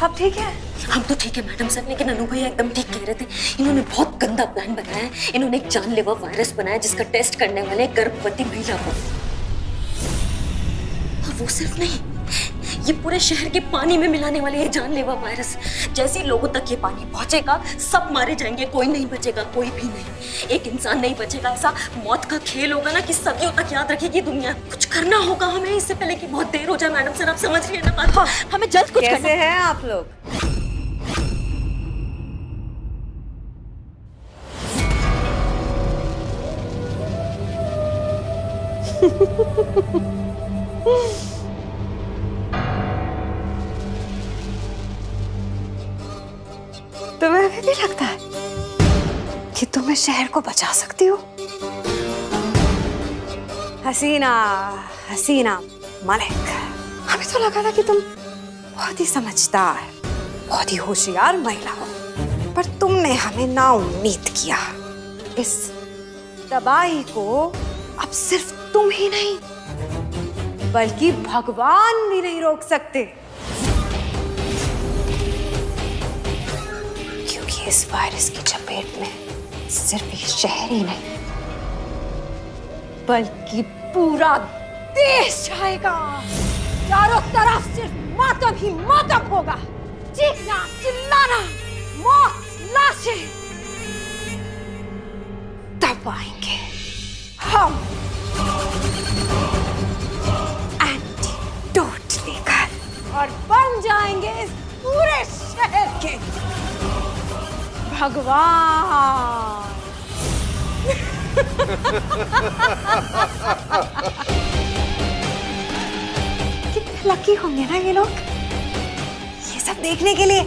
आप ठीक है? हम तो ठीक है मैडम सर, लेकिन अनु भैया एकदम ठीक कह रहे थे। इन्होंने बहुत गंदा प्लान बनाया है। इन्होंने एक जानलेवा वायरस बनाया जिसका टेस्ट करने वाले गर्भवती महिला को। और वो सिर्फ नहीं, ये पूरे शहर के पानी में मिलाने वाले ये जानलेवा वायरस। जैसे ही लोगों तक ये पानी पहुंचेगा सब मारे जाएंगे, कोई नहीं बचेगा, कोई भी नहीं, एक इंसान नहीं बचेगा। ऐसा मौत का खेल होगा ना कि सदियों तक याद रखेगी दुनिया। कुछ करना होगा हमें इससे पहले कि बहुत देर हो जाए। मैडम सर आप समझ रही है ना बात? हाँ, हमें जल्द कुछ करना। कैसे हैं आप लोग? तुम्हें अभी भी लगता है कि तुम इस शहर को बचा सकती हो? हसीना हसीना मलिक, हमें तो लगा था कि तुम बहुत ही समझदार, बहुत ही होशियार महिला हो, पर तुमने हमें नाउम्मीद किया। इस तबाही को अब सिर्फ तुम ही नहीं बल्कि भगवान भी नहीं रोक सकते, क्योंकि इस वायरस की चपेट में सिर्फ ये शहर ही नहीं बल्कि पूरा देश जाएगा। चारों तरफ सिर्फ मातम ही मातम होगा, चीखना चिल्लाना, मौत, लाशें। तब आएंगे हम एंटीडोट लेकर और बन जाएंगे इस पूरे शहर के भगवान। कितने लकी होंगे ना ये लोग, ये सब देखने के लिए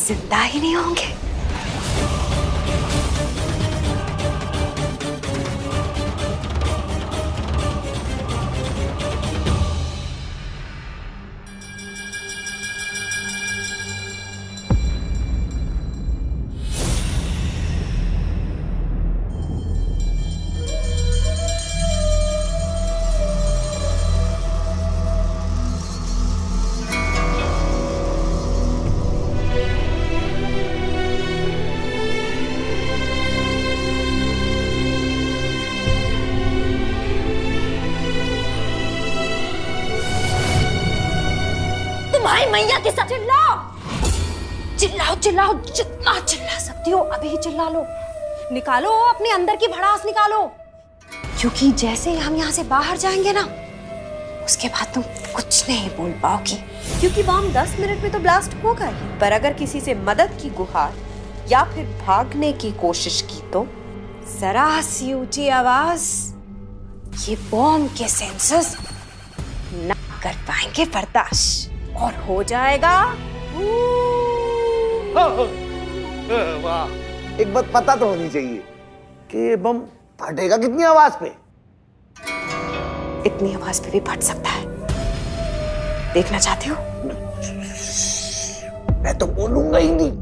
जिंदा ही नहीं होंगे। तुम्हारी मैया के साथ चिल्लाओ चिल्लाओ चिल्लाओ, जितना चिल्ला सकती हो अभी ही चिल्ला लो। निकालो अपने अंदर की भड़ास निकालो, क्योंकि जैसे ही हम यहाँ से बाहर जाएंगे ना, उसके बाद तुम कुछ नहीं बोल पाओगी, क्योंकि बम 10 मिनट में तो ब्लास्ट होगा ही। पर अगर किसी से मदद की गुहार या फिर भागने की कोशिश की तो जरा सी ऊंची आवाज ये बॉम्ब के सेंसर्स ना कर पाएंगे बर्दाश्त, और हो जाएगा। वाह, एक बात पता तो होनी चाहिए कि ये बम फटेगा कितनी आवाज पे? इतनी आवाज पे भी फट सकता है, देखना चाहते हो? मैं तो बोलूंगा ही नहीं।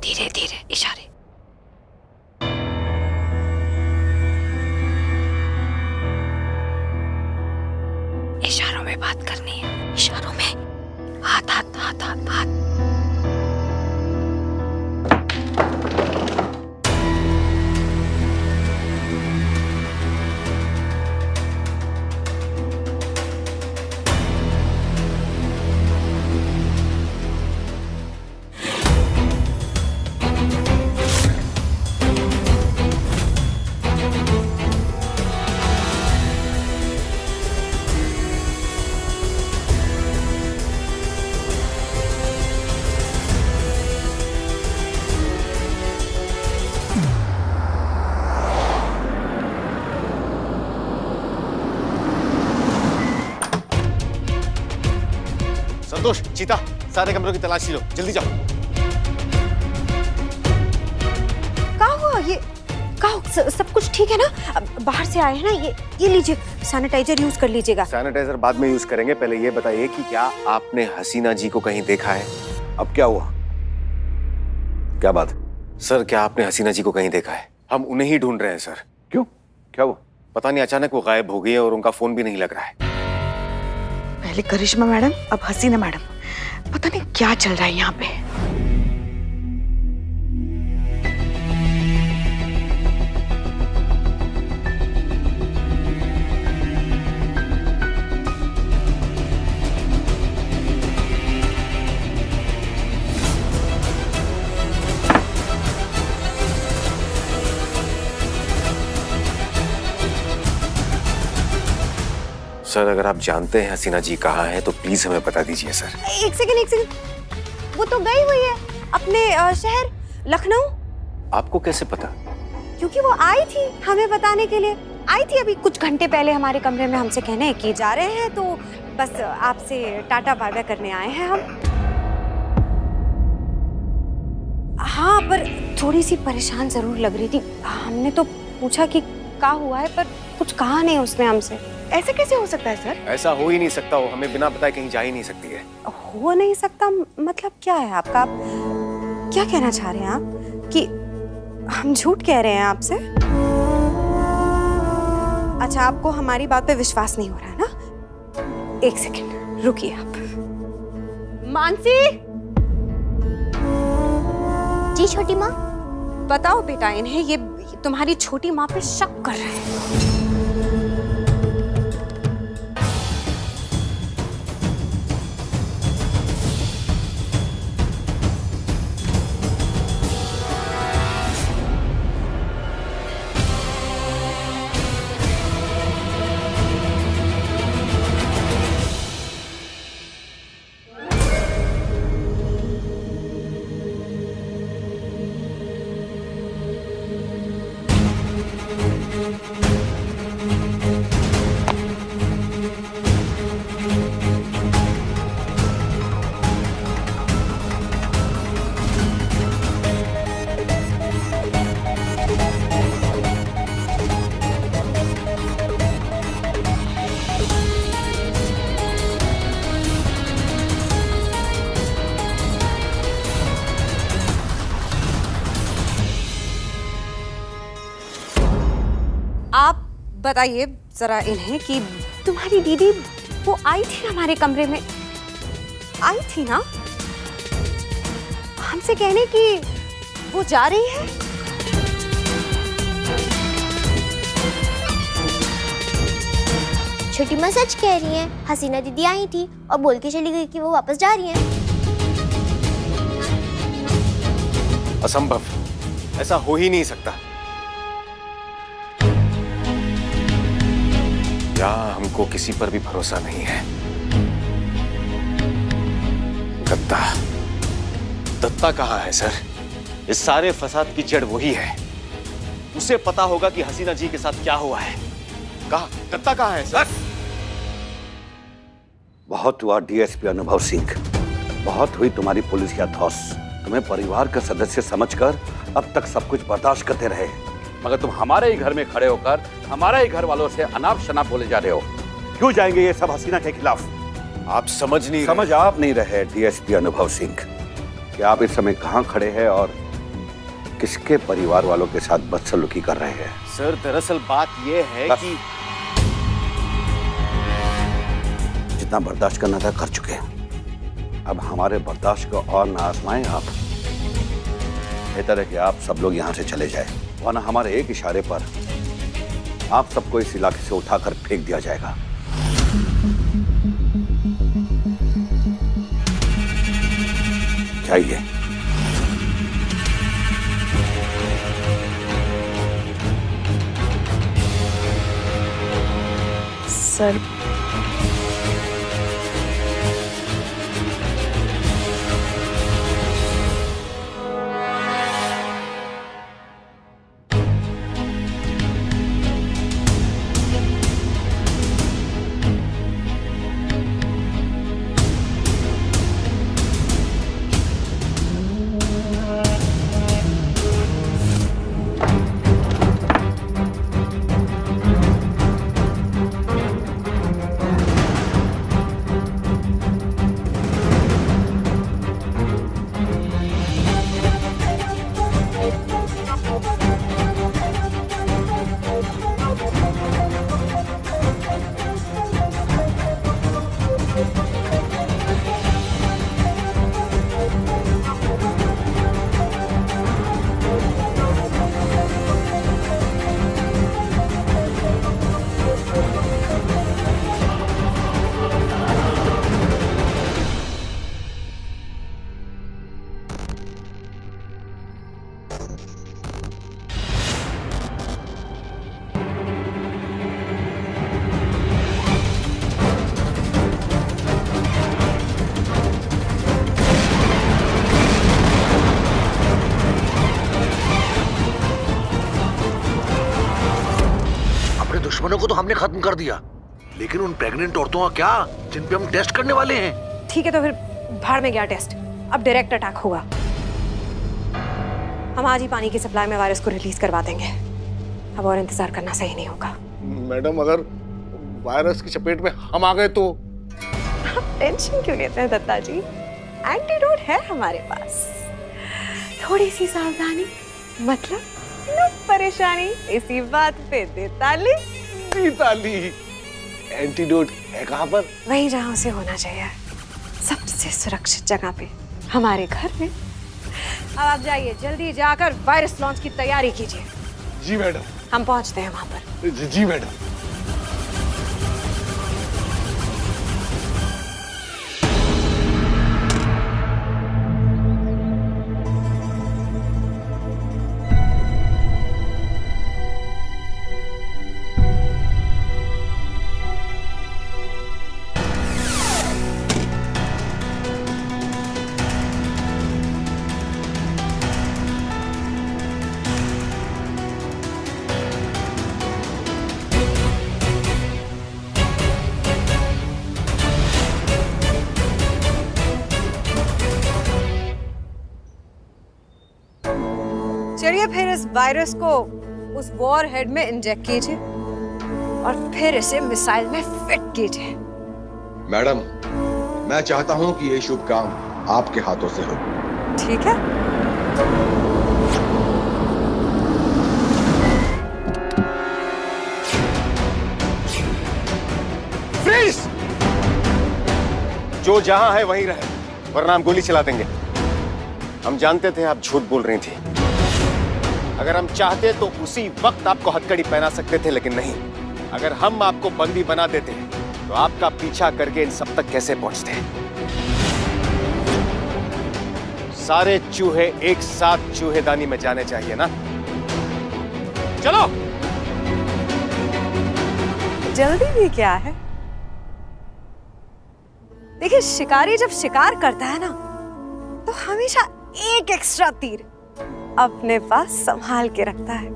धीरे धीरे इशारे। इशारों में बात करनी है, इशारों में। हाथ हाथ हाथ हाथ हाथ। संतोष, चीता, सारे कमरों की तलाशी लो, जल्दी जाओ। ये कहो सब कुछ ठीक है ना? अब बाहर से आए हैं ना, ये लीजिए, सैनिटाइजर यूज कर लीजिएगा। सैनिटाइजर बाद में यूज करेंगे, पहले ये बताइए कि क्या आपने हसीना जी को कहीं देखा है? अब क्या हुआ? क्या बात? सर क्या आपने हसीना जी को कहीं देखा है? हम उन्हें ही ढूंढ रहे हैं सर। क्यों, क्या हुआ? पता नहीं, अचानक वो गायब हो गई है और उनका फोन भी नहीं लग रहा है। पहले करिश्मा मैडम, अब हसीना मैडम, पता नहीं क्या चल रहा है यहाँ पे। सर अगर आप जानते हैं हसीना जी कहाँ हैं तो प्लीज हमें बता दीजिए सर। एक सेकंड, वो तो गई हुई है अपने शहर लखनऊ। आपको कैसे पता? क्योंकि वो आई थी हमें बताने के लिए, आई थी अभी कुछ घंटे पहले हमारे कमरे में हमसे कहने कि जा रहे हैं, तो बस आपसे टाटा बाय बाय करने आए हैं हम। हाँ, पर थोड़ी सी परेशान जरूर लग रही थी। हमने तो पूछा कि क्या हुआ है, पर कुछ कहा नहीं उसने हमसे। ऐसे कैसे हो सकता है सर? ऐसा हो ही नहीं सकता, वो हमें बिना बताए कहीं जा ही नहीं सकती है। हो नहीं सकता मतलब क्या है आपका? आप क्या कहना चाह रहे हैं आप कि हम झूठ कह रहे हैं आपसे? अच्छा, आपको हमारी बात पे विश्वास नहीं हो रहा है ना? एक सेकंड रुकिए आप। मानसी! जी छोटी माँ। बताओ बेटा, इन्हें ये तुम्हारी छोटी माँ पे शक कर रहे हैं। आप बताइए जरा इन्हें कि तुम्हारी दीदी वो आई थी ना हमारे कमरे में, आई थी ना हमसे कहने कि वो जा रही है। छोटी माँ सच कह रही है, हसीना दीदी आई थी और बोल के चली गई कि वो वापस जा रही हैं। असंभव, ऐसा हो ही नहीं सकता। या हमको किसी पर भी भरोसा नहीं है। दत्ता, दत्ता कहाँ है सर? इस सारे फसाद की जड़ वही है। उसे पता होगा कि हसीना जी के साथ क्या हुआ है। कहाँ, दत्ता कहाँ है सर? बहुत हुआ डीएसपी अनुभव सिंह, बहुत हुई तुम्हारी पुलिस की अथौस। तुम्हें परिवार का सदस्य समझकर अब तक सब कुछ बर्दाश्त करते रहे, मगर तुम हमारे ही घर में खड़े होकर हमारे ही घर वालों से अनाप शनाप बोले जा रहे हो। क्यों जाएंगे ये सब हसीना के खिलाफ? आप समझ आप नहीं रहे डीएसपी अनुभव सिंह कि आप इस समय कहाँ खड़े हैं और किसके परिवार वालों के साथ बदसलूकी कर रहे हैं। सर दरअसल बात यह है कि जितना बर्दाश्त करना था कर चुके हैं। अब हमारे बर्दाश्त को और ना आजमाएं आप। बेहतर है कि आप सब लोग यहाँ से चले जाएं, वरना हमारे एक इशारे पर आप सबको इस इलाके से उठाकर फेंक दिया जाएगा। जाइए। सर दुश्मनों को तो हमने खत्म कर दिया, लेकिन उन प्रेग्नेंट औरतों का क्या, जिन पे हम टेस्ट करने वाले हैं? ठीक है तो फिर भाड़ में गया टेस्ट, अब डायरेक्ट अटैक होगा। हम आज ही पानी की सप्लाई में वायरस को रिलीज करवा देंगे। अब और इंतजार करना सही नहीं होगा। मैडम, अगर वायरस की चपेट में हम आ गए तो? टेंशन क्यों लेते हैं दत्ता जी, एंटीडोट है हमारे पास। थोड़ी सी सावधानी, मतलब न परेशानी, इसी बात पे दे ताली। ताली। एंटीडोट है कहाँ पर? वहीं जहाँ उसे होना चाहिए, सबसे सुरक्षित जगह पे, हमारे घर में। अब आप जाइए, जल्दी जाकर वायरस लॉन्च की तैयारी कीजिए। जी मैडम। हम पहुंचते हैं वहां पर। जी मैडम। चलिए फिर इस वायरस को उस वॉर हेड में इंजेक्ट कीजिए और फिर इसे मिसाइल में फिट कीजिए। मैडम, मैं चाहता हूं कि ये शुभ काम आपके हाथों से हो। ठीक है। फ्रीज! जो जहां है वहीं रहे, वरना हम गोली चला देंगे। हम जानते थे आप झूठ बोल रही थी। अगर हम चाहते तो उसी वक्त आपको हथकड़ी पहना सकते थे, लेकिन नहीं। अगर हम आपको बंदी बना देते तो आपका पीछा करके इन सब तक कैसे पहुंचते? सारे चूहे एक साथ चूहेदानी में जाने चाहिए ना। चलो। जल्दी भी क्या है? देखिए, शिकारी जब शिकार करता है ना, तो हमेशा एक एक्स्ट्रा तीर अपने पास संभाल के रखता है।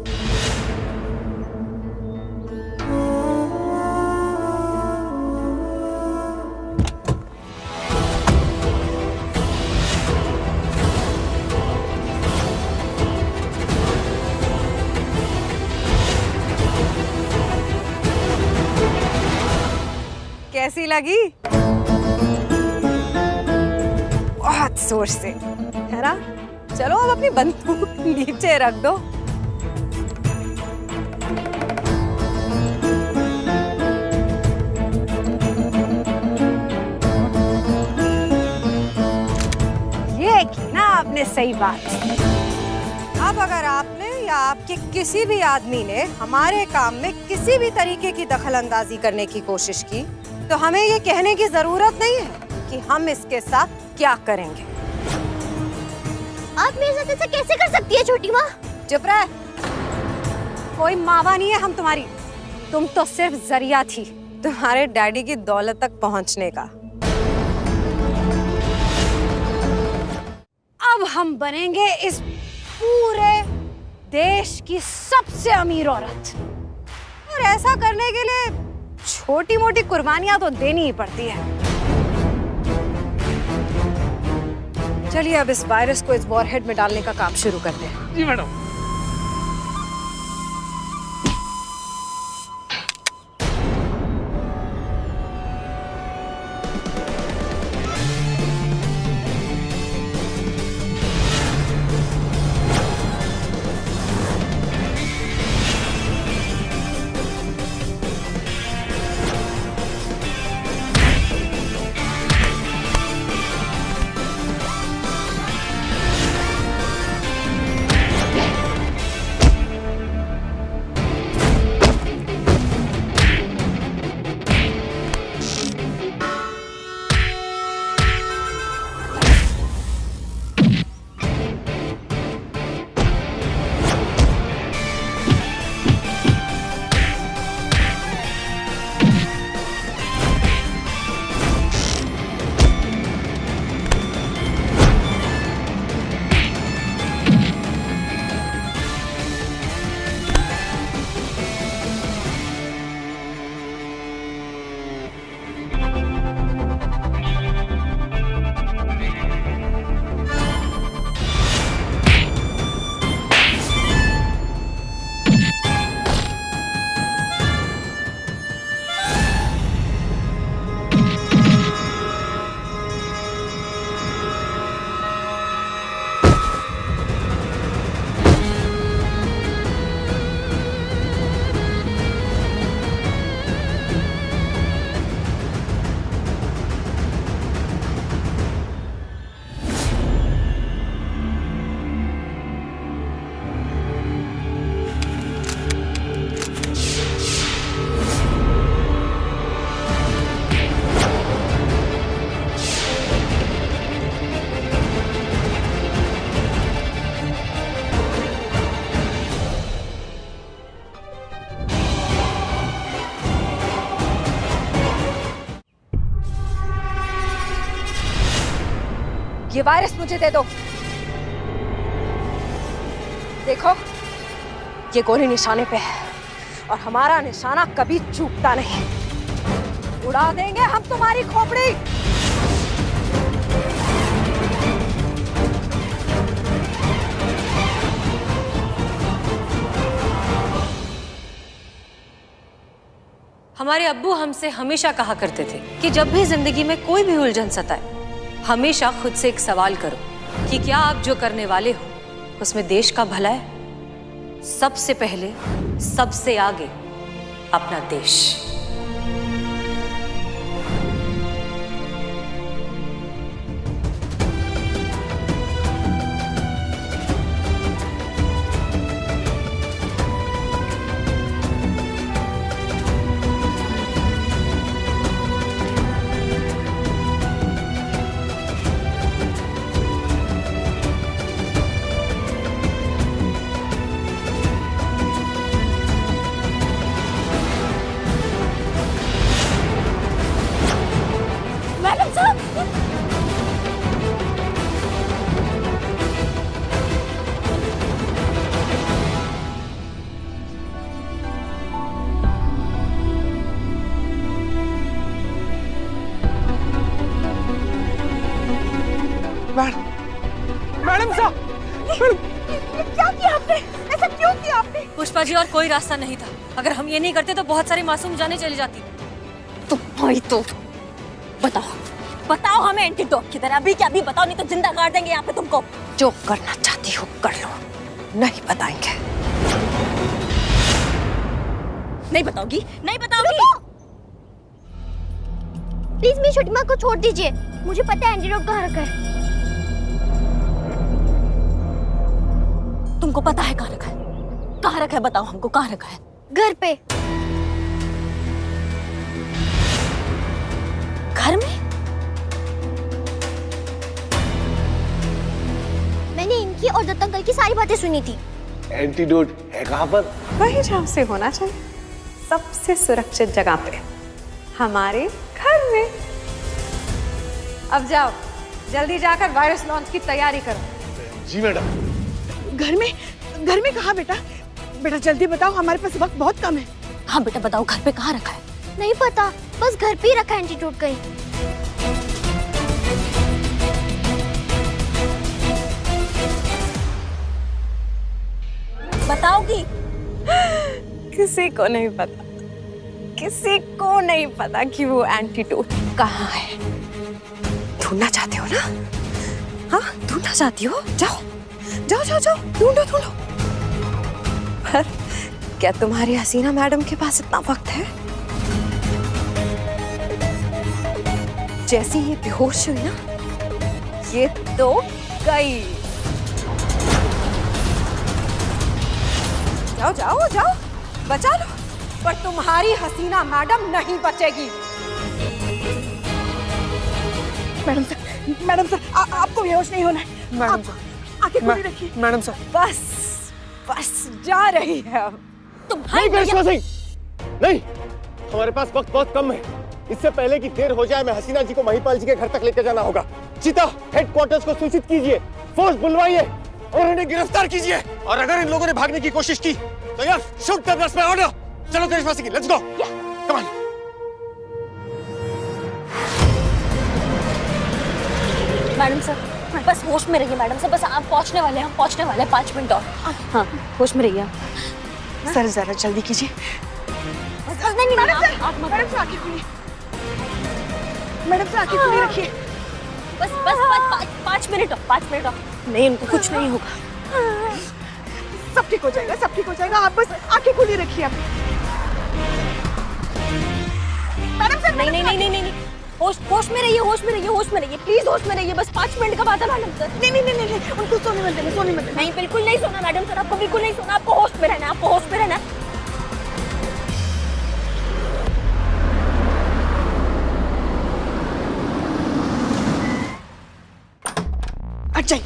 कैसी लगी? बहुत जोर से, है ना? चलो अब अपनी बंदूक नीचे रख दो। ये की ना आपने सही बात। अब अगर आपने या आपके किसी भी आदमी ने हमारे काम में किसी भी तरीके की दखलंदाजी करने की कोशिश की, तो हमें ये कहने की जरूरत नहीं है कि हम इसके साथ क्या करेंगे। आप मेरे साथ ऐसा कैसे कर सकती है छोटी माँ? चुप रह। कोई मावा नहीं है हम तुम्हारी। तुम तो सिर्फ जरिया थी तुम्हारे डैडी की दौलत तक पहुंचने का। अब हम बनेंगे इस पूरे देश की सबसे अमीर औरत, और ऐसा करने के लिए छोटी मोटी कुर्बानियां तो देनी ही पड़ती है। चलिए अब इस वायरस को इस वॉरहेड में डालने का काम शुरू करते हैं। जी मैडम। ये वायरस मुझे दे दो। देखो, ये गोली निशाने पे है और हमारा निशाना कभी चूकता नहीं। उड़ा देंगे हम तुम्हारी खोपड़ी। हमारे अब्बू हमसे हमेशा कहा करते थे कि जब भी जिंदगी में कोई भी उलझन सताए, हमेशा खुद से एक सवाल करो कि क्या आप जो करने वाले हो उसमें देश का भला है? सबसे पहले, सबसे आगे अपना देश। मैडम साहब, क्या किया आपने? ऐसा क्यों किया आपने? पुष्पा जी, और कोई रास्ता नहीं था। अगर हम ये नहीं करते तो बहुत सारी मासूम जानें चली जाती। तो भाई तो बताओ, बताओ हमें एंटीडोट किधर है? अभी क्या अभी बताओ, नहीं तो जिंदा गाड़ देंगे यहाँ पे तुमको। जो करना चाहती हो कर लो, नहीं बताएंगे। नहीं बताओगी? नहीं बताओगी? प्लीज मेरी छोटी माँ को छोड़ दीजिए, मुझे पता है एंटीडोट कहाँ रखा है। तुमको पता है कहाँ रखा है? कहाँ रखा है बताओ हमको, कहाँ रखा है? घर पे। घर में? मैंने इनकी और दत्त अंकल की सारी बातें सुनी थी। एंटीडोट है कहाँ पर? वही जहाँ से होना चाहिए, सबसे सुरक्षित जगह पे, हमारे घर में। अब जाओ, जल्दी जाकर वायरस लॉन्च की तैयारी करो। जी मैडम। घर में कहाँ बेटा? बेटा जल्दी बताओ, हमारे पास वक्त बहुत कम है। हाँ बेटा बताओ, घर पे कहाँ रखा है? नहीं पता, बस घर पे ही रखा है एंटीडोट कहीं। बताओगी? किसी को नहीं पता, किसी को नहीं पता कि वो एंटीडोट कहाँ है। ढूंढना चाहते हो ना? हाँ, ढूंढना चाहती हो? जाओ जाओ जाओ जाओ, ढूंढो ढूंढो। पर क्या तुम्हारी हसीना मैडम के पास इतना वक्त है? जैसी ये बेहोश हुई ना, ये तो गई। जाओ जाओ जाओ, बचा लो, पर तुम्हारी हसीना मैडम नहीं बचेगी। मैडम सर, आपको बेहोश नहीं होना है। मैडम सर, आंखें खुली रखिए। मैडम सर, बस बस जा रही है अब। तुम नहीं करिश्मा सिंह, नहीं, हमारे पास वक्त बहुत कम है। इससे पहले कि देर हो जाए, मैं हसीना जी को महिपाल जी के घर तक लेकर जाना होगा। चिता हेडक्वार्टर्स को सूचित कीजिए, फोर्स बुलवाइए और उन्हें गिरफ्तार कीजिए। और अगर इन लोगों ने भागने की कोशिश की तो यार shoot the blast by order. चलो Karishma Singh, let's go, come on. Madam sir, बस होश में रहिए मैडम सर, बस आप पहुंचने वाले हैं, हम पहुंचने वाले हैं, 5 मिनट और। हाँ, होश में रहिए। सर जरा जल्दी कीजिए। नहीं मैडम सर, आंखें खुली। मैडम सर, आंखें खुली रखिए। बस 5 मिनट और, 5 मिनट और। नहीं, उनको कुछ नहीं होगा। सब ठीक हो जाएगा, सब ठीक हो जाएगा। आप बस आंखें खुली रखिए। आप मैडम सर, नहीं, होश में रहिए, होश में रहिए, होश में रहिए, प्लीज होश में रहिए। बस 5 मिनट का बात है मैडम सर। नहीं, उनको सोने मत देना, सोने मत देना। नहीं, बिल्कुल नहीं सोना मैडम सर, आपको बिल्कुल नहीं सोना, आपको होश में रहना है, आपको होश में रहना है।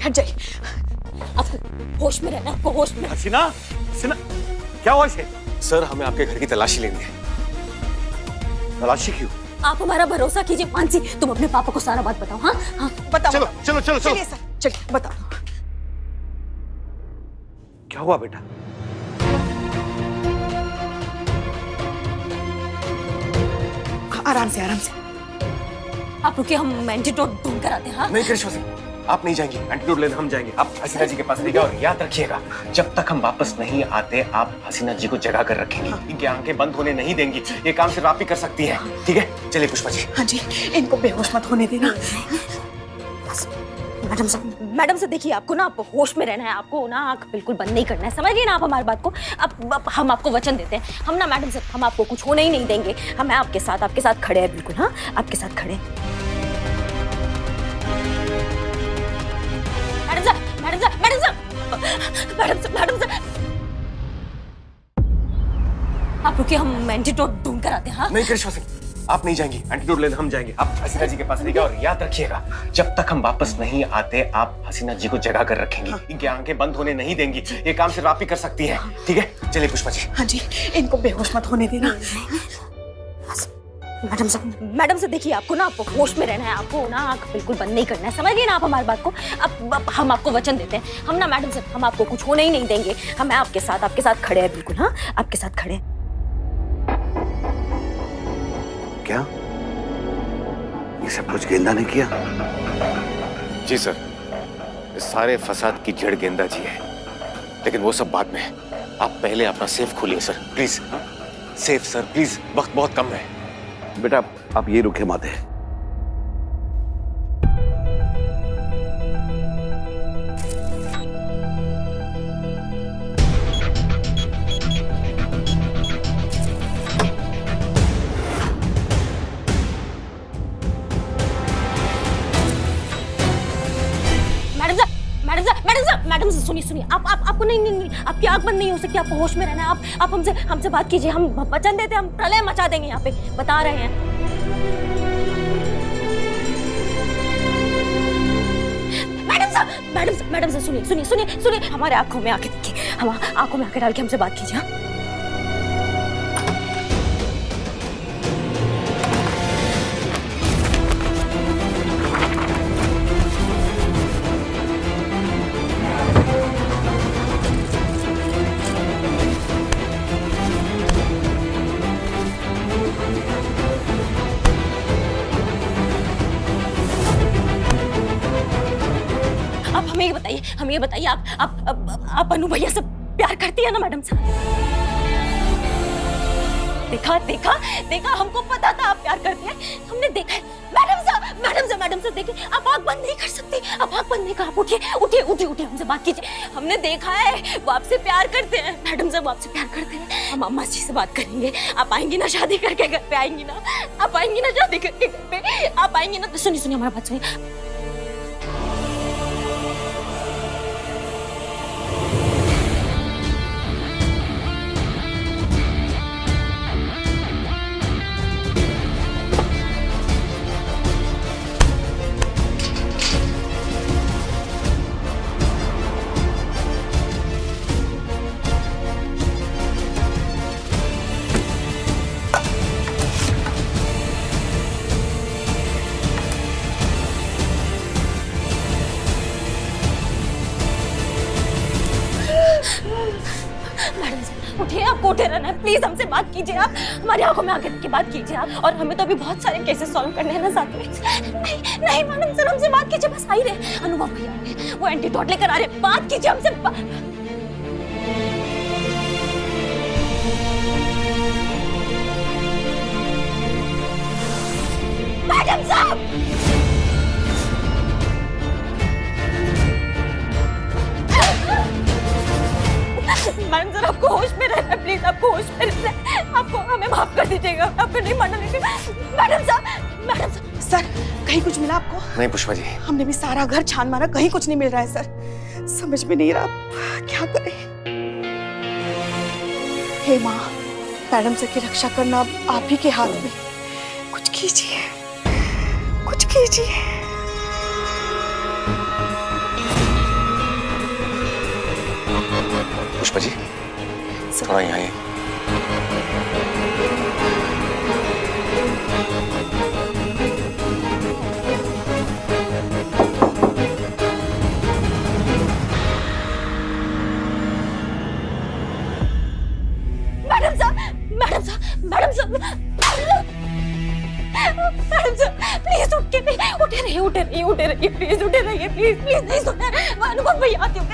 हट जाइए। आपको होश में रहना, आपको होश में। हसीना, हसीना, क्या हुआ इसे? सर, हमें आपके घर की तलाशी लेनी है। तलाशी क्यों? आप हमारा भरोसा कीजिए मानसी, तुम अपने पापा को सारा बात बताओ। हाँ हाँ बताओ चलो बताओ। चलो चलो चलो चलिए सर, चलिए बताओ। क्या हुआ बेटा? आराम से आराम से। आप रुकिए, हम एंटीडोट ढूंढ कर आते हैं। हाँ नहीं करिश्मा सिंह, आप नहीं जाएंगी, एंटीडोट लेने हम जाएंगे। आप हसीना जी के पास रहिएगा और याद रखिएगा, जब तक हम वापस नहीं आते आप हसीना जी को जगा कर रखेंगी। इनकी आंखें बंद होने नहीं देंगी। ये काम सिर्फ आप ही कर सकती हैं, ठीक है? चलिए पुष्पा जी। हाँ जी, इनको बेहोश मत होने देना। मैडम से देखिए, आपको ना आप होश में रहना है, आपको ना आंख बिल्कुल बंद नहीं करना है, समझिए ना आप हमारी बात को। अब हम आपको वचन देते हैं, हम ना मैडम से, हम आपको कुछ होने ही नहीं देंगे। हम आपके साथ खड़े हैं, बिल्कुल। हाँ आपके साथ खड़े हैं। मैडम साहब आप रुकिए, हम एंटीडोट ढूंढ कर आते हैं। हाँ नहीं करिश्मा सिंह, आप नहीं जाएंगी, एंटीडोट लेने हम जाएंगे। आप हसीना जी के पास रहिएगा और याद रखिएगा, जब तक हम वापस नहीं आते आप हसीना जी को जगा कर रखेंगी। इनकी आंखें बंद होने नहीं देंगी। ये काम सिर्फ आप ही कर सकती हैं, ठीक है? चलिए पुष्पा जी। हाँ जी, इनको बेहोश मत होने देना। मैडम से देखिए, आपको ना आप होश में रहना है, आपको ना आंख बिल्कुल बंद नहीं करना है, समझिए ना आप हमारी बात को। अब हम आपको वचन देते हैं, हम ना मैडम से, हम आपको कुछ होने ही नहीं देंगे। हम आपके साथ खड़े हैं, बिल्कुल। हाँ आपके साथ खड़े हैं। क्या ये सब कुछ गेंदा ने किया? जी सर, इस सारे फसाद की जड़ गेंदा जी है, लेकिन वो सब बाद में। आप पहले अपना सेफ खोलिए sir, please. Safe sir, please, वक्त बहुत कम है। बेटा आप ये रुके मत है। मैडम से सुनिए, आपको नहीं, आपकी आंख बंद नहीं हो सकती, आपको होश में रहना है। आप हमसे बात कीजिए, हम वचन देते हैं, हम प्रलय मचा देंगे यहाँ पे, बता रहे हैं। मैडम से सुनिए, हमारे आंखों में आके देखिए, हम आंखों में आके डाल के हमसे बात कीजिए। हाँ? हमें ये बताइए, आप अनु भैया से प्यार करती है ना मैडम से? देखा, हमको पता था आप प्यार करती हैं, हमने देखा है। मैडम से देखिए, आप आंख बंद नहीं कर सकती, आप आंख बंद नहीं कर। आप उठिए, हमसे बात कीजिए। हमने देखा है वो आपसे प्यार करते हैं, मैडम साहब आपसे प्यार करते हैं। हम अम्मा जी से बात करेंगे। आप आएंगी ना शादी करके घर पे? आएंगी ना? आप आएंगी ना शादी करके घर पे? आप आएंगी ना? सुनिए हमारी बात सुनिए। उठिए, आपको उठे रहना है, प्लीज हमसे बात कीजिए। आप हमारी आंखों में आके देख के बात कीजिए आप। और हमें तो अभी बहुत सारे केसेस सॉल्व करने हैं ना साथ में। नहीं मैडम सर, हमसे बात कीजिए, बस आ ही रहे। अनुभव भैया वो एंटीडोट लेकर आ रहे, बात कीजिए हमसे। मैडम साहब, मैडम सर आपको होश में रहना है, प्लीज आपको होश में रहना है। आपको हमें माफ कर दीजिएगा, आपको नहीं मानना। मैडम साहब सर, कहीं कुछ मिला आपको? नहीं पुष्पा जी, हमने भी सारा घर छान मारा, कहीं कुछ नहीं मिल रहा है सर। समझ में नहीं रहा क्या करें। हे माँ, मैडम सर की रक्षा करना अब आप ही के हाथ में। कुछ कीजिए, कुछ कीजिए। पुष्पा जी थोड़ा यहाँ आइए। के नहीं, उठे रहिए प्लीज, उठे रहिए प्लीज, नहीं सोना है। मैं अनुभव भैया आती हूँ।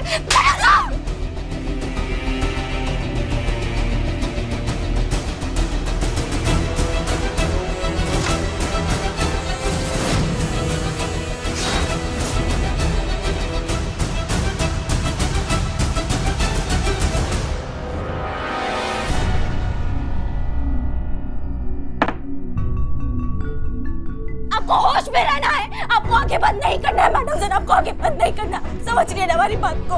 आपको होश में रहना है, आपको आगे बंद नहीं करना है मैडम सर, आपको आगे बंद नहीं करना, समझ रही है ना हमारी बात को?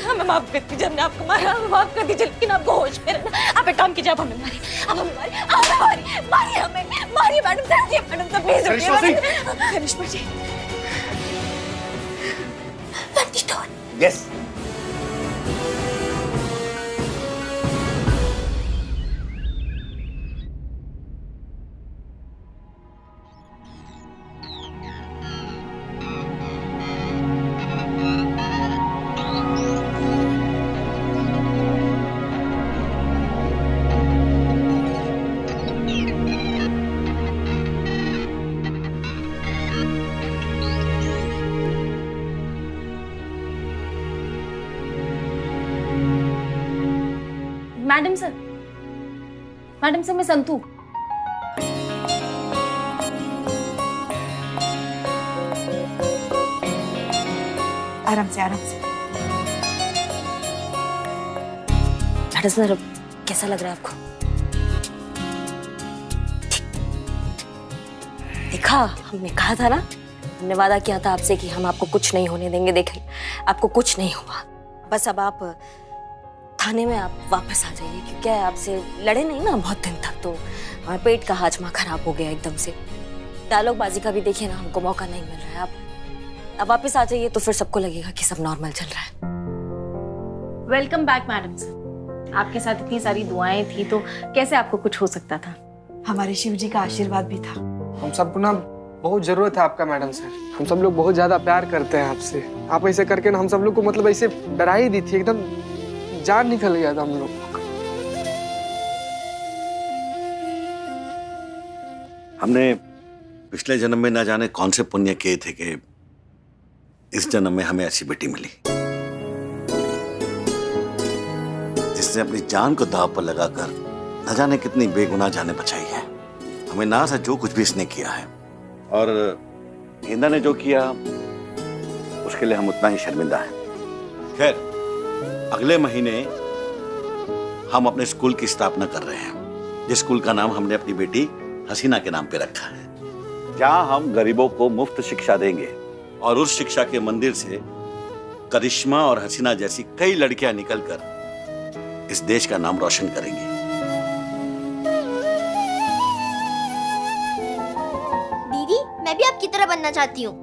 हमें माफ कर दीजिए, हमने आपको मारा, हमें माफ कर दीजिए, लेकिन आपको होश में रहना। आप एक काम कीजिए, आप हमें मारिए, आप हमें मारिए हमें, मारिए मैडम सर, उठिए मैडम सर, प्लीज उठिए। करिश्मा जी, यस मैडम सर मैं संतू। आराम से आराम से। मैडम सर कैसा लग रहा है आपको? देखा, हमने कहा था ना, हमने वादा किया था आपसे कि हम आपको कुछ नहीं होने देंगे। देखें, आपको कुछ नहीं हुआ। बस अब आप थाने में आप वापस आ जाइए, क्योंकि आपसे लड़े नहीं ना बहुत दिन तक, तो हमारे पेट का हाजमा खराब हो गया एकदम से। डायलॉग बाजी का भी देखिए ना, हमको मौका नहीं मिल रहा है। आप वापस आ जाइए तो फिर सबको लगेगा कि सब नॉर्मल चल रहा है। Welcome back madam sir. आपके साथ इतनी सारी दुआएं थी तो कैसे आपको कुछ हो सकता था? हमारे शिव जी का आशीर्वाद भी था। हम सबको ना बहुत जरूरत है आपका मैडम सर। हम सब लोग बहुत ज्यादा प्यार करते हैं आपसे। आप ऐसे करके ना हम सब लोग को मतलब ऐसे डरा ही दी थी, एकदम जान निकल गया था हम लोग। हमने पिछले जन्म में ना जाने कौन से पुण्य किए थे कि इस जन्म में हमें ऐसी बेटी मिली, जिसने अपनी जान को दांव पर लगाकर न जाने कितनी बेगुनाह जाने बचाई है। हमें नाज है जो कुछ भी इसने किया है, और हिंदा ने जो किया उसके लिए हम उतना ही शर्मिंदा हैं। खैर, अगले महीने हम अपने स्कूल की स्थापना कर रहे हैं, जिस स्कूल का नाम हमने अपनी बेटी हसीना के नाम पे रखा है, जहां हम गरीबों को मुफ्त शिक्षा देंगे और उस शिक्षा के मंदिर से करिश्मा और हसीना जैसी कई लड़कियां निकलकर इस देश का नाम रोशन करेंगी। दीदी, मैं भी आपकी तरह बनना चाहती हूँ।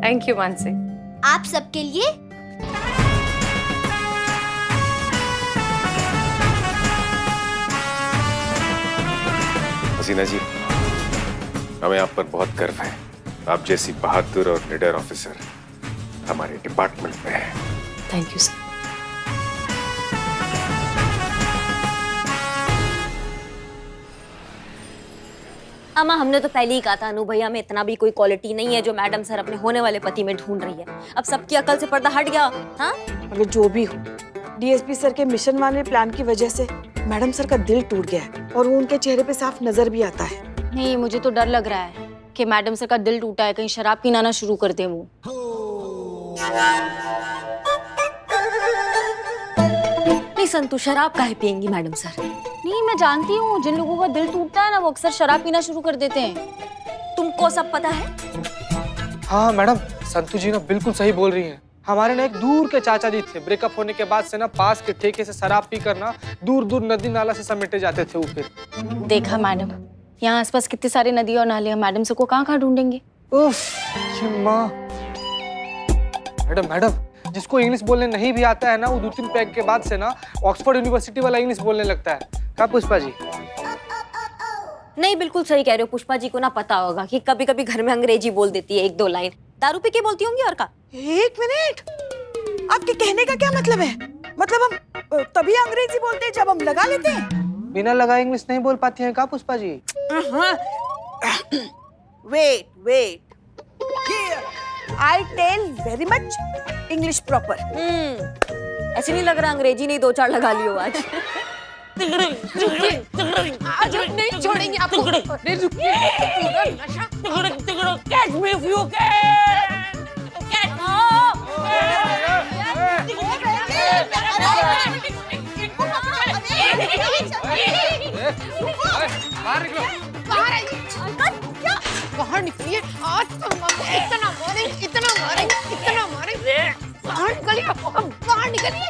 Thank you Mansi. आप सबके लिए हसीना जी, हमें आप पर बहुत गर्व है। आप जैसी बहादुर और निडर ऑफिसर हमारे डिपार्टमेंट में है। Thank you sir. अम्मा, हमने तो पहले ही कहा था अनु भैया में इतना भी कोई क्वालिटी नहीं है जो मैडम सर अपने होने वाले पति में ढूंढ रही है। अब सबकी अकल से पर्दा हट गया। हाँ, मगर जो भी हो, डीएसपी सर के मिशन वाले प्लान की वजह से मैडम सर का दिल टूट गया है और वो उनके चेहरे पे साफ नजर भी आता है। नहीं, मुझे तो डर लग रहा है कि मैडम सर का दिल टूटा है, कहीं शराब पीना ना शुरू कर दे वो। नहीं संतु, शराब काहे पियेंगी मैडम सर? नहीं, मैं जानती हूँ जिन लोगों का दिल टूटता है ना वो अक्सर शराब पीना शुरू कर देते हैं। तुमको सब पता है? हाँ मैडम, संतू जी ना बिल्कुल सही बोल रही हैं। हमारे ना एक दूर के चाचा जी थे, ब्रेकअप होने के बाद से ना पास के ठेके से शराब पी कर ना दूर दूर नदी नाला से समेटे जाते थे वो। फिर देखा मैडम, यहाँ आसपास कितने सारे नदी और नाले हैं, मैडम सर को कहाँ कहाँ ढूंढेंगे? उफ, ये माँ। मैडम मैडम, जिसको इंग्लिश बोलने नहीं भी आता है ना, वो 2-3 पैक के बाद से ना ऑक्सफोर्ड यूनिवर्सिटी वाला इंग्लिश बोलने लगता है। क्या पुष्पा जी? नहीं, बिल्कुल सही कह रहे हो। पुष्पा जी को ना पता होगा कि कभी कभी घर में अंग्रेजी बोल देती है 1-2 लाइन। दारू पी के बोलती होंगी और का। 1 मिनट, आपके कहने का क्या मतलब है? मतलब हम तभी अंग्रेजी बोलते हैं जब हम लगा लेते हैं? बिना लगाए इंग्लिश नहीं बोल पाती हैं क्या Pushpa ji? Wait, I tell very much English proper. ऐसे नहीं लग रहा अंग्रेजी नहीं 2-4 लगा लियो आज। आज हम नहीं छोड़ेंगे आपको। अरे रुकिए, catch me if you can. बाहर निकलिए, आज तो इतना मारेंगे। बाहर निकलिए, अब बाहर निकलिए।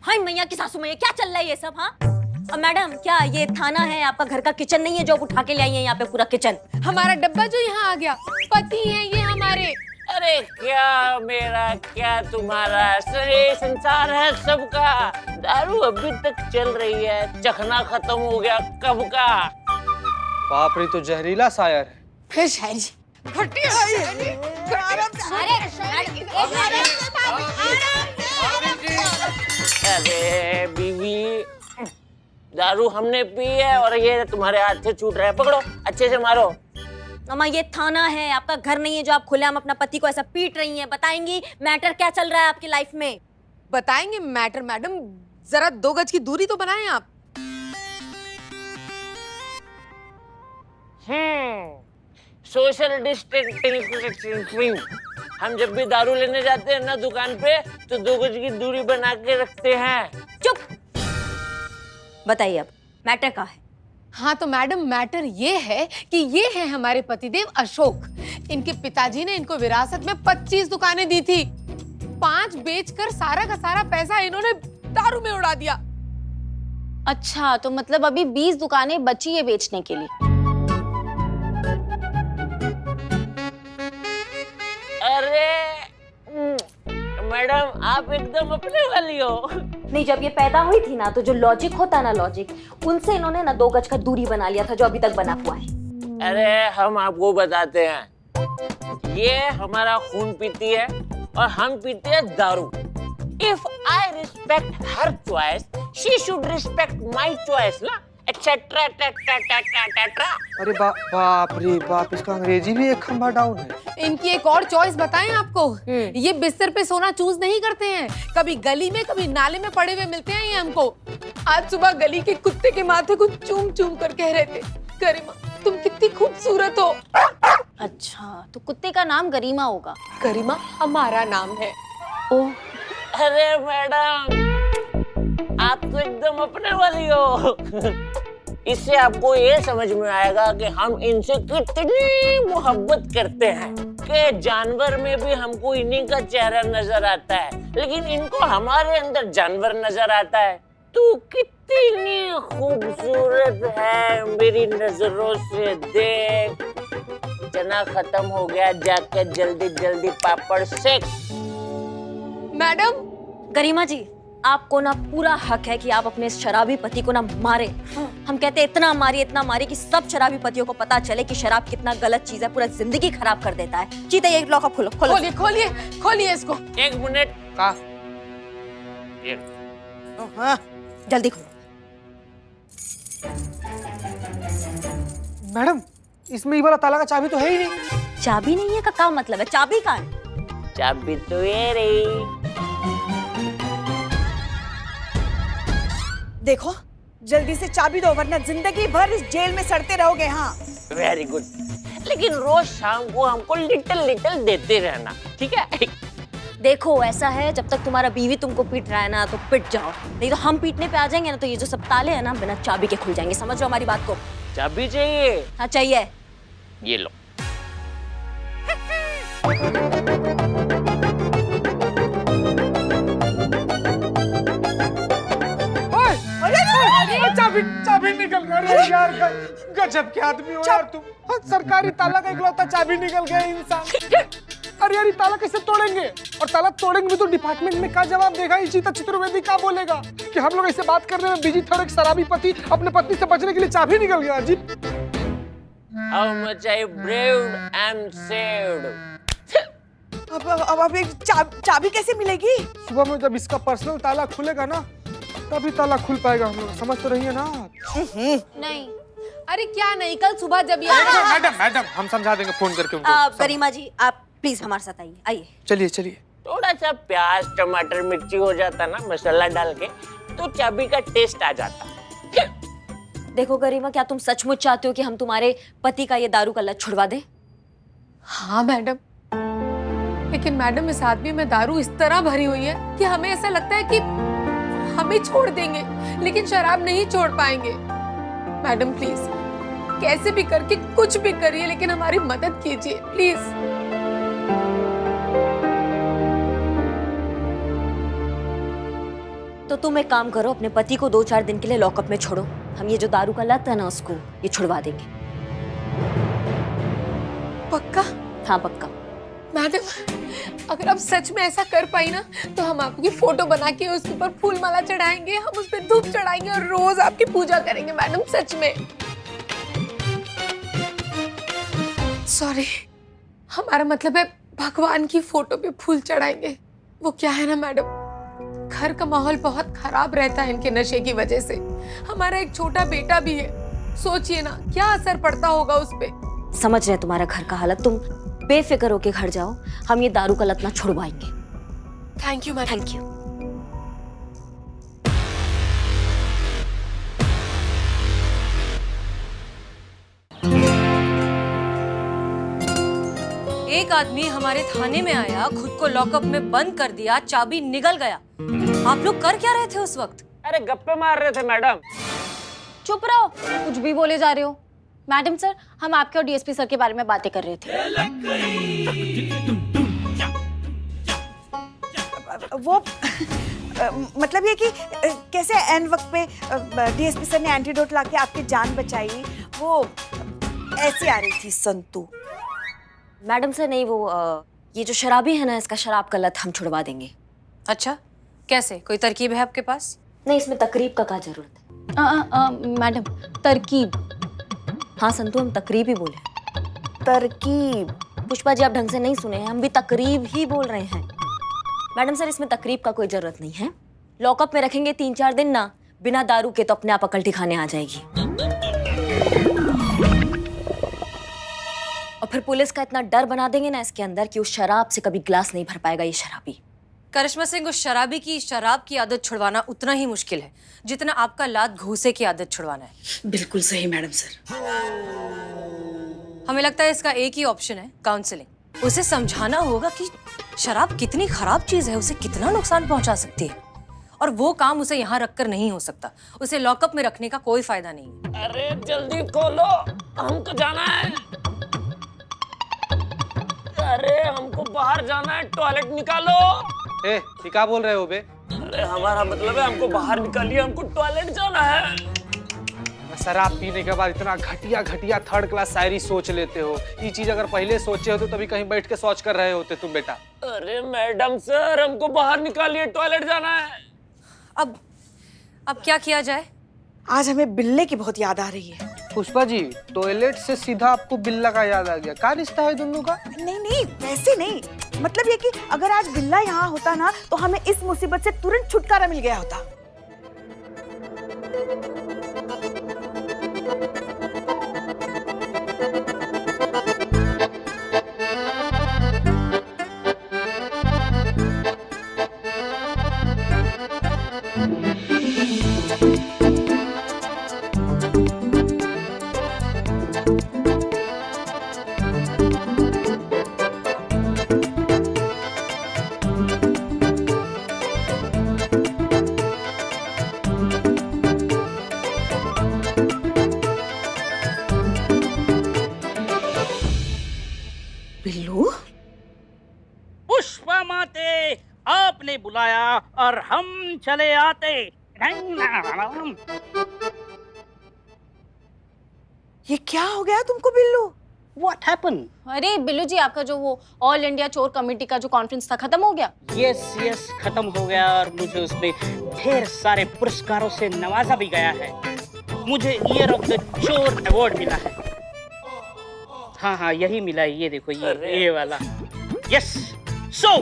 हाय मैया की सासू मैया, क्या चल रहा है ये सब? हाँ मैडम, क्या ये थाना है? आपका घर का किचन नहीं है जो आप उठा के ले आई हैं यहाँ पे पूरा किचन? हमारा डब्बा जो यहाँ आ गया, पति है ये हमारे। अरे क्या मेरा क्या तुम्हारा, ये संसार है सबका। दारू अभी तक चल रही है, चखना खत्म हो गया कब का। बाप रे, तो जहरीला शायर है। फिर शायरी अरे बीवी, दारू हमने पी है और ये तुम्हारे हाथ से छूट रहा है। पकड़ो, अच्छे से मारो। अम्मा, ये थाना है, आपका घर नहीं है जो आप खुलेआम अपना पति को ऐसा पीट रही हैं। बताएंगी मैटर क्या चल रहा है आपकी लाइफ में? बताएंगे मैटर मैडम, जरा 2 गज की दूरी तो बनाएं आप। Social distancing. हम जब भी दारू लेने जाते हैं ना दुकान पे, तो 2 गज की दूरी बना के रखते हैं। चुप। बताइए अब मैटर क्या है? हाँ तो मैडम, मैटर ये है कि ये है हमारे पतिदेव अशोक। इनके पिताजी ने इनको विरासत में 25 दुकानें दी थी। 5 बेचकर सारा का सारा पैसा इन्होंने दारू में उड़ा दिया। अच्छा, तो मतलब अभी 20 दुकानें बची है बेचने के लिए। अरे मैडम, आप एकदम अपने वाली हो। नहीं, जब ये पैदा हुई थी ना, तो जो लॉजिक होता ना, लॉजिक, उनसे इन्होंने ना 2 गज का दूरी बना लिया था जो अभी तक बना हुआ है। अरे हम आपको बताते हैं, ये हमारा खून पीती है और हम पीते हैं दारू। If I respect her choice, she should respect my choice, ना? etc. अरे बाप रे बाप, इसका अंग्रेजी भी एक खंभा डाउन है। इनकी एक और चॉइस बताएं आपको, ये बिस्तर पे सोना चूज नहीं करते हैं। कभी गली में, कभी नाले में पड़े हुए मिलते हैं ये हमको। आज सुबह गली के कुत्ते के माथे को चूम चूम कर कह रहे थे, गरिमा तुम कितनी खूबसूरत हो। अच्छा, तो कुत्ते का नाम गरिमा होगा। गरिमा हमारा नाम है। ओह, अरे मैडम, आप तो एकदम अपने वाली हो। इससे आपको ये समझ में आएगा कि हम इनसे कितनी मोहब्बत करते हैं कि जानवर में भी हमको इन्हीं का चेहरा नजर आता है, लेकिन इनको हमारे अंदर जानवर नजर आता है। तू कितनी खूबसूरत है मेरी नजरों से देख। चना खत्म हो गया, जाके जल्दी जल्दी पापड़ सेक। मैडम, गरिमा जी, आपको ना पूरा हक है कि आप अपने इस शराबी पति को ना मारे। हम कहते हैं इतना मारिए कि सब शराबी पतियों को पता चले कि शराब कितना गलत चीज है, पूरा जिंदगी खराब कर देता है। चीता, ये लॉकअप खोलो। खोलिए इसको। 1 मिनट का जल्दी खोलो। मैडम, इसमें ये वाला ताला का चाबी तो है ही नहीं। चाबी नहीं है का क्या मतलब है? चाबी कहाँ है? चाबी तो ये रही। देखो, जल्दी से चाबी दो वरना जिंदगी भर इस जेल में सड़ते रहोगे। हाँ, वेरी गुड। लेकिन रोज शाम को हमको लिटिल देते रहना, ठीक है? देखो, ऐसा है, जब तक तुम्हारा बीवी तुमको पीट रहा है ना, तो पिट जाओ, नहीं तो हम पीटने पे आ जाएंगे ना, तो ये जो सब ताले हैं ना, बिना चाबी के खुल जाएंगे। समझ लो हमारी बात को। चाबी चाहिए? हाँ चाहिए। ये लो। चाबी निकल गया। अरे यार, गजब के आदमी हो यार तुम। सरकारी ताला का इकलौता चाबी निकल गया इंसान। यार यार ये ताला कैसे तोड़ेंगे? और ताला तोड़ेंगे भी तो डिपार्टमेंट में क्या जवाब देगा? इशिता चतुर्वेदी क्या बोलेगा कि हम लोग ऐसे बात करने में बिजी थे और एक शराबी पति अपने पत्नी से बचने के लिए चाबी निकल गया? जी How much I braved and saved. अब एक चाबी कैसे मिलेगी? सुबह में जब इसका पर्सनल ताला खुलेगा ना तभी ताला खुल पाएगा। हम लोग समझ तो रही है ना? नहीं। अरे क्या नहीं, कल सुबह जब ये मैडम हम समझा देंगे फोन करके उनको। गरिमा जी आप प्लीज हमारे साथ आइए, आइए। चलिए चलिए। थोड़ा सा प्याज टमाटर मिर्ची हो जाता ना मसाला डाल के तो चाबी का टेस्ट आ जाता। देखो गरिमा, क्या तुम सचमुच चाहते हो कि हम तुम्हारे पति का ये दारू का लत छुड़वा दें? हाँ मैडम, लेकिन मैडम इस आदमी में दारू इस तरह भरी हुई है कि हमें ऐसा लगता है कि हमें छोड़ देंगे लेकिन शराब नहीं छोड़ पाएंगे। मैडम प्लीज कैसे भी करके कुछ भी करिए लेकिन हमारी मदद कीजिए प्लीज। तो तुम एक काम करो, अपने पति को 2-4 दिन के लिए लॉकअप में छोड़ो। हम ये जो दारू का लत है ना उसको ये छुड़वा देंगे। पक्का? हाँ पक्का। मैडम अगर आप सच में ऐसा कर पाई ना तो हम आपकी फोटो बना के उसके ऊपर फूल माला चढ़ाएंगे, हम उस पर धूप चढ़ाएंगे और रोज आपकी पूजा करेंगे मैडम, सच में। सॉरी, हमारा मतलब है भगवान की फोटो पे फूल चढ़ाएंगे। वो क्या है ना मैडम, घर का माहौल बहुत खराब रहता है इनके नशे की वजह से। हमारा एक छोटा बेटा भी है, सोचिए ना क्या असर पड़ता होगा उस पे। समझ रहे हैं तुम्हारा घर का हालत, तुम बेफिक्र होके घर जाओ, हम ये दारू का लत ना छुड़वाएंगे। Thank you madam. Thank you. एक आदमी हमारे थाने में आया, खुद को लॉकअप में बंद कर दिया, चाबी निगल गया। आप लोग कर क्या रहे थे उस वक्त? अरे गप्पे मार रहे थे मैडम। चुप रहो, कुछ भी बोले जा रहे हो। मैडम सर, हम आपके और डीएसपी सर के बारे में बातें कर रहे थे। वो मतलब ये कि कैसे एन वक्त पे डीएसपी सर ने एंटीडोट लाके आपकी जान बचाई, वो ऐसे आ रही थी संतू। मैडम सर नहीं, वो ये जो शराबी है ना इसका शराब का लत हम छुड़वा देंगे। अच्छा कैसे, कोई तरकीब है आपके पास? नहीं, इसमें तकरीब का क्या जरूरत है? मैडम तरकीब? हाँ संतू, हम तकरीब ही बोले। तरकीब? पुष्पा जी आप ढंग से नहीं सुने हैं, हम भी तकरीब ही बोल रहे हैं। मैडम सर इसमें तकरीब का कोई जरूरत नहीं है। लॉकअप में रखेंगे 3-4 दिन ना, बिना दारू के तो अपने आप अकल ठिकाने आ जाएगी। और फिर पुलिस का इतना डर बना देंगे ना इसके अंदर कि उस शराब से कभी गिलास नहीं भर पाएगा ये शराबी। करिश्मा सिंह, उस शराबी की शराब की आदत छुड़वाना उतना ही मुश्किल है जितना आपका लात घूसे की आदत छुड़वाना है। बिल्कुल सही मैडम सर। हमें लगता है इसका एक ही ऑप्शन है, काउंसलिंग। उसे समझाना होगा कि शराब कितनी खराब चीज है, उसे कितना नुकसान पहुंचा सकती है, और वो काम उसे यहाँ रखकर नहीं हो सकता। उसे लॉकअप में रखने का कोई फायदा नहीं है। अरे जल्दी खोलो, हमको जाना है। अरे हमको बाहर जाना है, टॉयलेट निकालो। ए, क्या बोल रहे हो बे? अरे हमारा मतलब है हमको बाहर निकालिए, हमको टॉयलेट जाना है। शराब पीने के बाद इतना घटिया घटिया 3rd क्लास शायरी सोच लेते हो। ये चीज अगर पहले सोचे होते तभी कहीं बैठ के सोच कर रहे होते तुम बेटा। अरे मैडम सर हमको बाहर निकालिए, टॉयलेट जाना है। अब क्या किया जाए? आज हमें बिल्ले की बहुत याद आ रही है। पुष्पा जी, टॉयलेट से सीधा आपको बिल्ला का याद आ गया? क्या रिश्ता है दोनों का? नहीं नहीं वैसे नहीं, मतलब ये कि अगर आज बिल्ला यहाँ होता ना तो हमें इस मुसीबत से तुरंत छुटकारा मिल गया होता। पुष्पा माते, आपने बुलाया और हम चले आते। ये क्या हो गया तुमको बिल्लू? What happened? अरे बिल्लू जी, आपका जो वो ऑल इंडिया चोर कमेटी का जो कॉन्फ्रेंस था, खत्म हो गया? यस खत्म हो गया और मुझे उसमें ढेर सारे पुरस्कारों से नवाजा भी गया है। मुझे ईयर ऑफ द चोर अवार्ड मिला है। हाँ यही मिला है, ये देखो ये वाला। Yes, so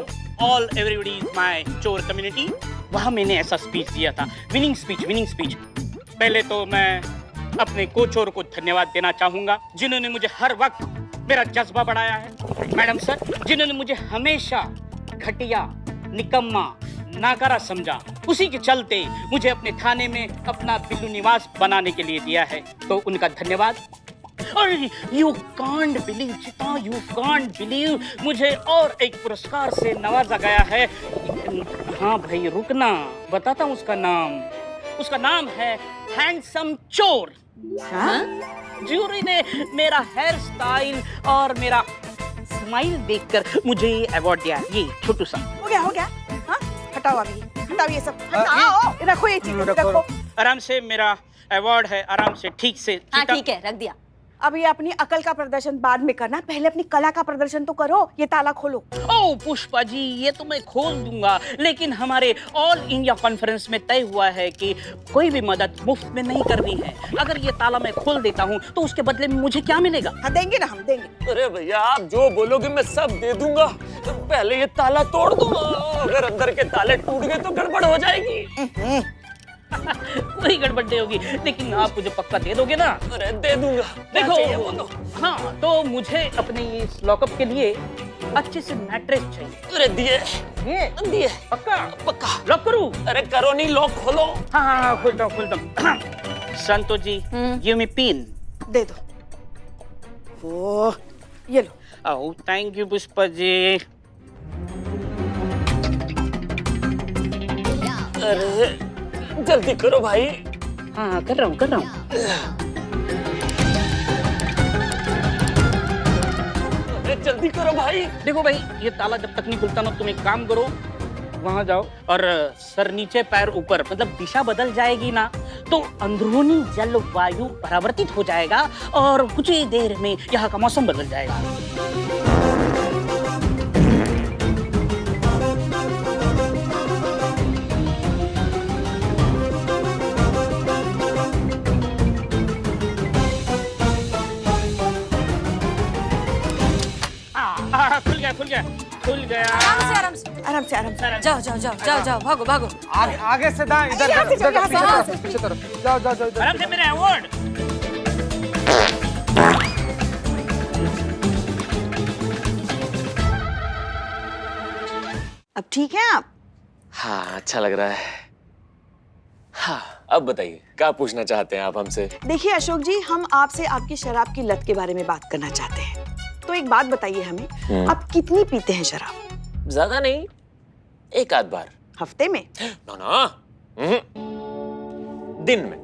all everybody is my चोर कम्युनिटी। वहाँ मैंने ऐसा स्पीच दिया था, विनिंग स्पीच। पहले तो मैं अपने कोचोर को धन्यवाद देना चाहूंगा, जिन्होंने मुझे हर वक्त मेरा जज्बा बढ़ाया है। मैडम सर, जिन्होंने मुझे हमेशा घटिया, निकम्मा, नाकारा समझा, उसी के चलते मुझे अपने थाने में अपना बिल्लू निवास बनाने के लिए दिया है, तो उनका धन्यवाद। और यू कांट बिलीव चिता, यू कांट बिलीव, मुझे और एक पुरस्कार से नवाजा गया है। हाँ भाई रुकना, बताता हूँ उसका नाम। उसका नाम है हैंडसम चोर। जूरी ने मेरा हेयर स्टाइल और मेरा स्माइल देखकर मुझे ये अवार्ड दिया। ये छोटू सा हो गया। हाँ, हटाओ अभी, हटाओ ये सब, हटाओ, रखो ये चीज़, रखो। आराम से, मेरा अवार्ड है, आराम से, ठीक से। हाँ ठीक है, रख दिया। अब ये अपनी अकल का प्रदर्शन बाद में करना, पहले अपनी कला का प्रदर्शन तो करो। ये ताला खोलो। ओ पुष्पा जी, ये तो मैं खोल दूंगा, लेकिन हमारे ऑल इंडिया कॉन्फ्रेंस में तय हुआ है कि कोई भी मदद मुफ्त में नहीं करनी है। अगर ये ताला मैं खोल देता हूँ तो उसके बदले में मुझे क्या मिलेगा? हाँ देंगे ना, हम देंगे। अरे भैया, आप जो बोलोगे मैं सब दे दूंगा, तो पहले ये ताला तोड़ दूंगा। अगर अंदर के ताले टूट गए तो गड़बड़ हो जाएगी। कोई गड़बड़ नहीं होगी, लेकिन आप मुझे पक्का दे दोगे ना? अरे दे दूंगा। देखो, हाँ तो मुझे अपने इस लॉकअप के लिए अच्छे से मैट्रेस चाहिए। अरे दिए दिए, पक्का लॉक करूं? अरे करो नहीं, लॉक खोलो। हाँ खोलता हूँ। संतो जी, गिव मी पिन। दे दो। ओ, ये लो। Oh thank you Pushpa ji. अरे जल्दी करो भाई। हाँ कर रहा हूँ। अरे जल्दी करो भाई। देखो भाई, ये ताला जब तक नहीं खुलता ना, तुम एक काम करो, वहां जाओ और सर नीचे पैर ऊपर, मतलब दिशा बदल जाएगी ना तो अंदरूनी जलवायु परावर्तित हो जाएगा और कुछ ही देर में यहाँ का मौसम बदल जाएगा। खुल गया। आराम से। जाओ, भागो। आगे से दाएं, इधर पीछे तरफ। जाओ। आराम से, मेरे अवार्ड। अब ठीक है आप? हाँ, अच्छा लग रहा है। हाँ, अब बताइए क्या पूछना चाहते हैं आप हमसे? देखिए अशोक जी, हम आपसे आपकी शराब की लत के बारे में बात करना चाहते हैं। तो एक बात बताइए हमें, आप कितनी पीते हैं शराब? ज्यादा नहीं, एक आध बार। हफ्ते में? ना, दिन में,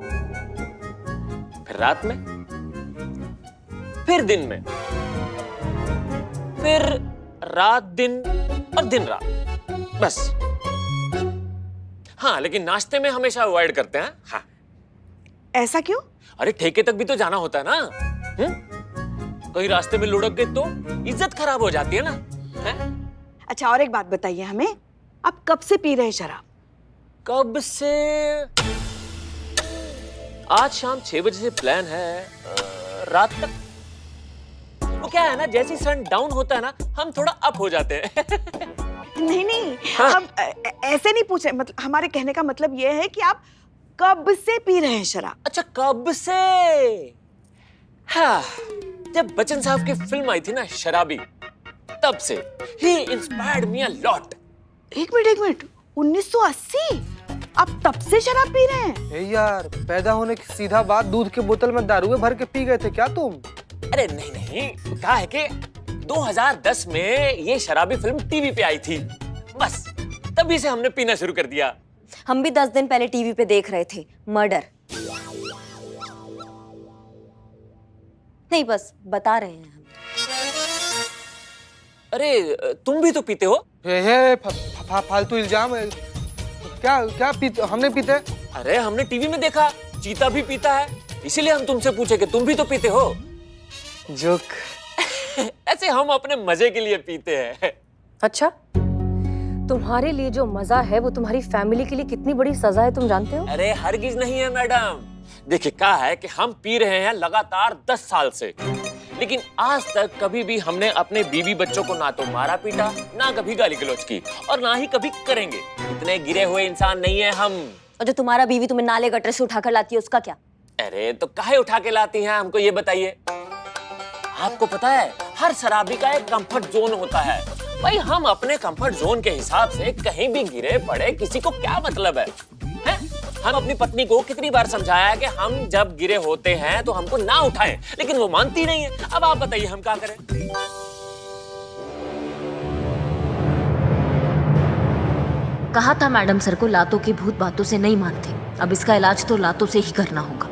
फिर रात में, फिर दिन में, फिर रात दिन और दिन रात, बस। हाँ, लेकिन नाश्ते में हमेशा अवॉइड करते हैं। हाँ। ऐसा क्यों? अरे ठेके तक भी तो जाना होता है ना। कहीं रास्ते में लुढ़क गए तो इज्जत खराब हो जाती है ना। है? अच्छा, और एक बात बताइए हमें, आप कब से पी रहे हैं शराब? कब से? आज शाम 6 बजे से प्लान है, रात तक। वो क्या है ना, जैसे सन डाउन होता है ना, हम थोड़ा अप हो जाते हैं। नहीं, हाँ? हम ऐसे नहीं पूछे, मतलब हमारे कहने का मतलब ये है कि आप कब से पी रहे हैं शराब? अच्छा, कब से? हाँ, जब बच्चन साहब की फिल्म आई थी ना शराबी, तब से। He inspired me a lot. एक मिनट, 1980? आप तब से शराब पी रहे हैं? यार, पैदा होने की सीधा बात, दूध के बोतल में दारू भर के पी गए थे क्या तुम? अरे नहीं, क्या है कि 2010 में ये शराबी फिल्म टीवी पे आई थी, बस तभी से हमने पीना शुरू कर दिया। हम भी 10 दिन पहले टीवी पे देख रहे थे मर्डर। नहीं, बस बता रहे हैं हम। अरे तुम भी तो पीते हो? फालतू इल्जाम है। क्या पीते? हमने पीते? अरे हमने टीवी में देखा, चीता भी पीता है, इसीलिए हम तुमसे पूछे कि तुम भी तो पीते हो। जोक। ऐसे हम अपने मजे के लिए पीते हैं। अच्छा, तुम्हारे लिए जो मजा है वो तुम्हारी फैमिली के लिए कितनी बड़ी सजा है, तुम जानते हो? अरे हरगिज नहीं है मैडम। देखिए क्या है कि हम पी रहे हैं लगातार 10 साल से, लेकिन आज तक कभी भी हमने अपने बीवी बच्चों को ना तो मारा पीटा, ना कभी गाली गलौज की, और ना ही कभी करेंगे। इतने गिरे हुए इंसान नहीं है हम। और जो तुम्हारा बीवी तुम्हें नाले गटर से उठाकर लाती है उसका क्या? अरे तो काहे उठा के लाती हैं हमको ये बताइए। आपको पता है हर शराबी का एक कंफर्ट जोन होता है। भाई हम अपने कंफर्ट जोन के हिसाब से कहीं भी गिरे पड़े, किसी को क्या मतलब है? हम अपनी पत्नी को कितनी बार समझाया है कि हम जब गिरे होते हैं तो हमको ना उठाएं, लेकिन वो मानती नहीं है। अब आप बताइए हम क्या करें? कहा था मैडम सर को लातों के भूत बातों से नहीं मानते। अब इसका इलाज तो लातों से ही करना होगा।